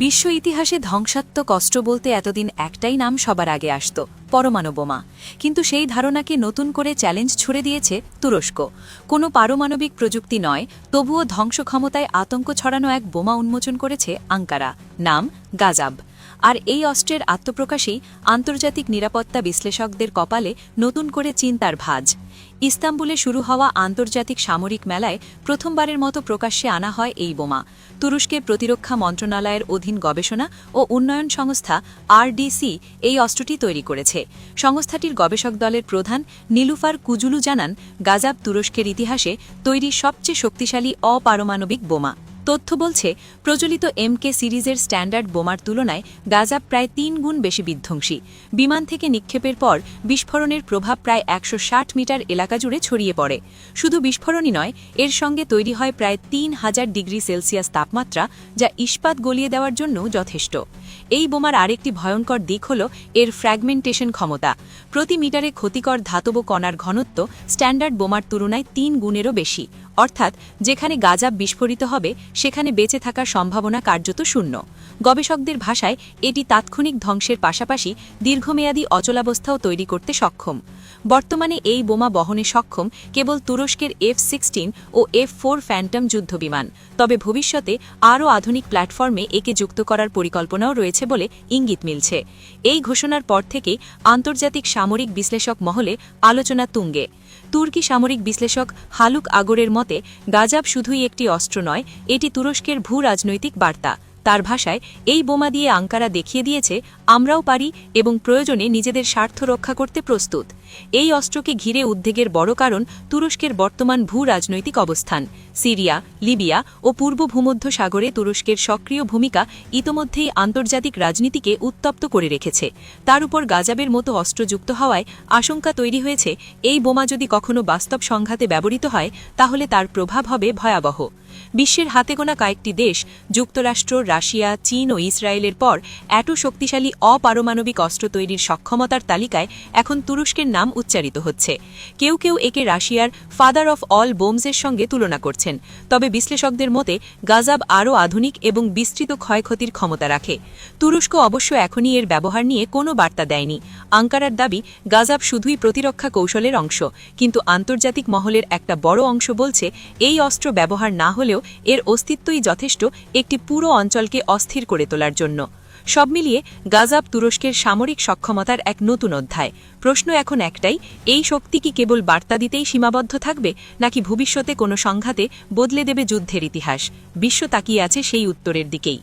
বিশ্ব ইতিহাসে ধ্বংসাত্মক অস্ত্র বলতে এতদিন একটাই নাম সবার আগে আসত, পরমাণু বোমা। কিন্তু সেই ধারণাকে নতুন করে চ্যালেঞ্জ ছুড়ে দিয়েছে তুরস্ক। কোনো পারমাণবিক প্রযুক্তি নয়, তবুও ধ্বংস ক্ষমতায় আতঙ্ক ছড়ানো এক বোমা উন্মোচন করেছে আঙ্কারা, নাম গাজাব। আর এই অস্ত্রের আত্মপ্রকাশেই আন্তর্জাতিক নিরাপত্তা বিশ্লেষকদের কপালে নতুন করে চিন্তার ভাঁজ। ইস্তাম্বুলে শুরু হওয়া আন্তর্জাতিক সামরিক মেলায় প্রথমবারের মতো প্রকাশ্যে আনা হয় এই বোমা। তুরস্কের প্রতিরক্ষা মন্ত্রণালয়ের অধীন গবেষণা ও উন্নয়ন সংস্থা আরডিসি এই অস্ত্রটি তৈরি করেছে। সংস্থাটির গবেষক দলের প্রধান নীলুফার কুজুলু জানান, গাজাব তুরস্কের ইতিহাসে তৈরি সবচেয়ে শক্তিশালী অপারমাণবিক বোমা। তথ্য বলছে, প্রচলিত এমকে সিরিজের স্ট্যান্ডার্ড বোমার তুলনায় গাজাব প্রায় ৩ গুণ বেশি বিধ্বংসী। বিমান থেকে নিক্ষেপের পর বিস্ফোরণের প্রভাব প্রায় ১৬০ মিটার এলাকা জুড়ে ছড়িয়ে পড়ে। শুধু বিস্ফোরণই নয়, এর সঙ্গে তৈরি হয় প্রায় ৩,০০০ ডিগ্রি সেলসিয়াস তাপমাত্রা, যা ইস্পাত গলিয়ে দেওয়ার জন্য যথেষ্ট। এই বোমার আরেকটি ভয়ঙ্কর দিক হল এর ফ্র্যাগমেন্টেশন ক্ষমতা। প্রতি মিটারে ক্ষতিকর ধাতব কণার ঘনত্ব স্ট্যান্ডার্ড বোমার তুলনায় ৩ গুণেরও বেশি। অর্থাৎ যেখানে গাজাব বিস্ফোরিত হবে সেখানে বেঁচে থাকার সম্ভাবনা কার্যত শূন্য। গবেষকদের ভাষায় এটি তাৎক্ষণিক ধ্বংসের পাশাপাশি দীর্ঘমেয়াদী অচলাবস্থাও তৈরি করতে সক্ষম। বর্তমানে এই বোমা বহনে সক্ষম কেবল তুরস্কের F-16 ও F-4 ফ্যান্টম যুদ্ধবিমান, তবে ভবিষ্যতে আরও আধুনিক প্ল্যাটফর্মে একে যুক্ত করার পরিকল্পনাও রয়েছে বলে ইঙ্গিত মিলছে। এই ঘোষণার পর থেকেই আন্তর্জাতিক সামরিক বিশ্লেষক মহলে আলোচনা তুঙ্গে। তুর্কি সামরিক বিশ্লেষক হালুক আগরের মতে, গাজাব শুধুই একটি অস্ত্র নয়, এটি তুরস্কের ভূ রাজনৈতিক বার্তা। তার ভাষায়, এই বোমা দিয়ে আঙ্কারা দেখিয়ে দিয়েছে আমরাও পারি এবং প্রয়োজনে নিজেদের স্বার্থ রক্ষা করতে প্রস্তুত। এই অস্ত্রকে ঘিরে উদ্বেগের বড় কারণ তুরস্কের বর্তমান ভূ রাজনৈতিক অবস্থান। সিরিয়া, লিবিয়া ও পূর্ব ভূমধ্য সাগরে তুরস্কের সক্রিয় ভূমিকা ইতোমধ্যেই আন্তর্জাতিক রাজনীতিকে উত্তপ্ত করে রেখেছে। তার উপর গাজাবের মতো অস্ত্র যুক্ত হওয়ায় আশঙ্কা তৈরি হয়েছে, এই বোমা যদি কখনো বাস্তব সংঘাতে ব্যবহৃত হয় তাহলে তার প্রভাব হবে ভয়াবহ। বিশ্বের হাতে গোনা কয়েকটি দেশ, যুক্তরাষ্ট্র, রাশিয়া, চীন ও ইসরায়েলের পর এত শক্তিশালী অপারমাণবিক অস্ত্র তৈরির সক্ষমতার তালিকায় এখন তুরস্কের নাম উচ্চারিত হচ্ছে। কেউ কেউ একে রাশিয়ার ফাদার অফ অল বোমসের সঙ্গে তুলনা করছেন। তবে বিশ্লেষকদের মতে গাজাব আরও আধুনিক এবং বিস্তৃত ক্ষয়ক্ষতির ক্ষমতা রাখে। তুরস্ক অবশ্য এখনই এর ব্যবহার নিয়ে কোনো বার্তা দেয়নি। আঙ্কারার দাবি, গাজাব শুধুই প্রতিরক্ষা কৌশলের অংশ, কিন্তু আন্তর্জাতিক মহলের একটা বড় অংশ বলছে এই অস্ত্র ব্যবহার না হলেও এর অস্তিত্বই যথেষ্ট একটি পুরো অঞ্চলকে অস্থির করে তোলার জন্য। সব মিলিয়ে গাজাব তুরস্কের সামরিক সক্ষমতার এক নতুন অধ্যায়। প্রশ্ন এখন একটাই, এই শক্তি কি কেবল বার্তা দিতেই সীমাবদ্ধ থাকবে, নাকি ভবিষ্যতে কোনো সংঘাতে বদলে দেবে যুদ্ধের ইতিহাস? বিশ্ব তাকিয়ে আছে সেই উত্তরের দিকেই।